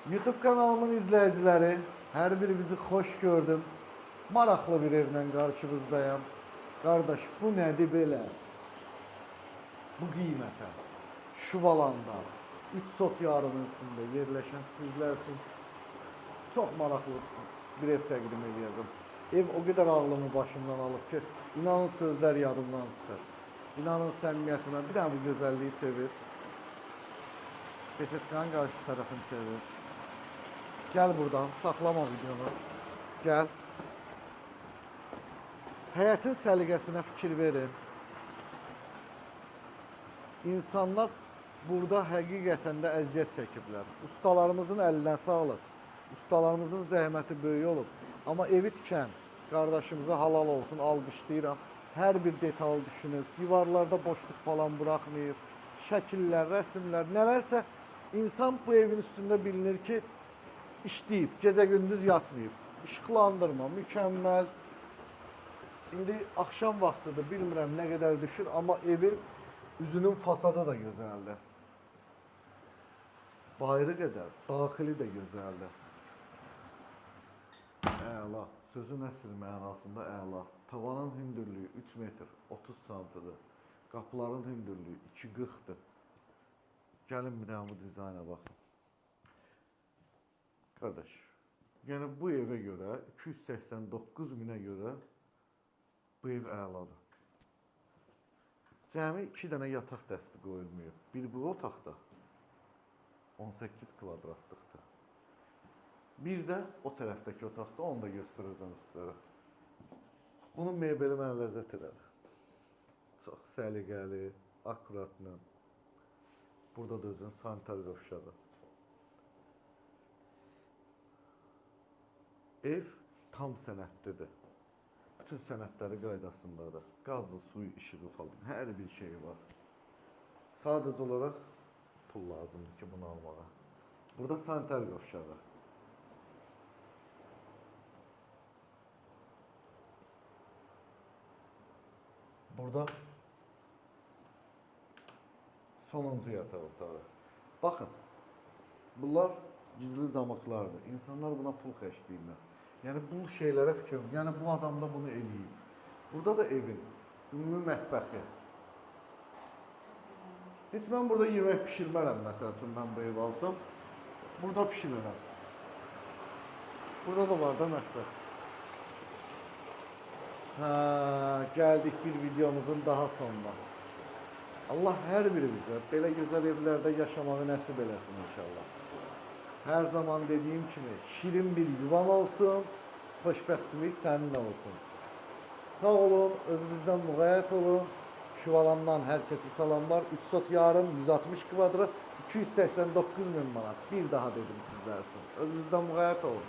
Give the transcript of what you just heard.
YouTube kanalımın izləyiciləri, hər biri bizi xoş gördüm. Maraqlı bir evlə qarşınızdayım. Qardaş, bu nədir belə? Bu qiymətə, Şuvalanda, 3 sot yarının içində yerləşən sizlər üçün çox maraqlı bir ev təqdim edəcəm. Ev o qədər ağlımı başımdan alıb ki, inanın sözlər yadımdan çıxır. İnanın səmimiyyətimə, bir dənə bu gözəlliyi çevir. Pesetkanın qarşı tərəfini çevir. Gəl buradan, saxlama videonu. Gəl. Həyətin səliqəsinə fikir verin. İnsanlar burada həqiqətən də əziyyət çəkiblər. Ustalarımızın əlinə sağlıq. Ustalarımızın zəhməti böyük olub. Amma evi tikən qardaşımıza halal olsun, alqışlayıram. Hər bir detal düşünüb, divarlarda boşluq falan buraxmayıb. Şəkillər, rəsmlər, nələrsə insan bu evin üstündə bilinir ki, işləyib, gecə-gündüz yatmayıb. İşıqlandırma, mükəmməl. İndi axşam vaxtıdır, bilmirəm nə qədər düşür, amma evin üzünün fasadı da gözəldir. Bayırı qədər, daxili də gözəldir. Əla, sözün əsl mənasında əla. Tavanın hündürlüyü 3 metr 30 santıdır. Qapıların hündürlüyü 2.40-dır. Gəlin bir dənə bu dizayna baxın. Qardaş, yəni bu evə görə, 289 minə görə bu ev əladır. Cəmi 2 dənə yataq dəsti qoyulmuyor. Bir bu otaqda 18 kvadratlıqdır. Bir də o tərəfdəki otaqda, onu da göstərəcəm sizlərə. Bunun mebeli mənə ləzzət edər. Çox səliqəli, akuratlı. Burada da özün sanitar qovşağı. Ev tam sənədlidir. Bütün sənədləri qaydasındadır. Qazlı, suyu, işığı falan, hər bir şey var. Sadəcə olaraq pul lazımdır ki, bunu almağa. Burada sanitar qovşağı. Burada sonuncu yataq otağı. Baxın, bunlar gizli zamaklardır. İnsanlar buna pul xərcləyirlər. Yəni bu şeylərə fikir, yəni bu adam da bunu eləyib. Burada da evin ümumi mətbəxi. Heç mən burada yemək pişirmərəm, məsəl üçün mən bu evi alsam. Burada pişirirəm. Burada da var da mətbəx. Gəldik bir videomuzun daha sonuna. Allah hər birimizə belə gözəl evlərdə yaşamağı nəsib eləsin inşallah. Hər zaman dediyim kimi şirin bir yuvan olsun, xoşbəxtçilik səninlə olsun. Sağ olun, özünüzdən müğayət olun. Şuvalandan hər kəsi salamlar. 3 sot yarım, 160 kvadrat, 289 min manat. Bir daha dedim sizlər üçün. Özünüzdən müğayət olun.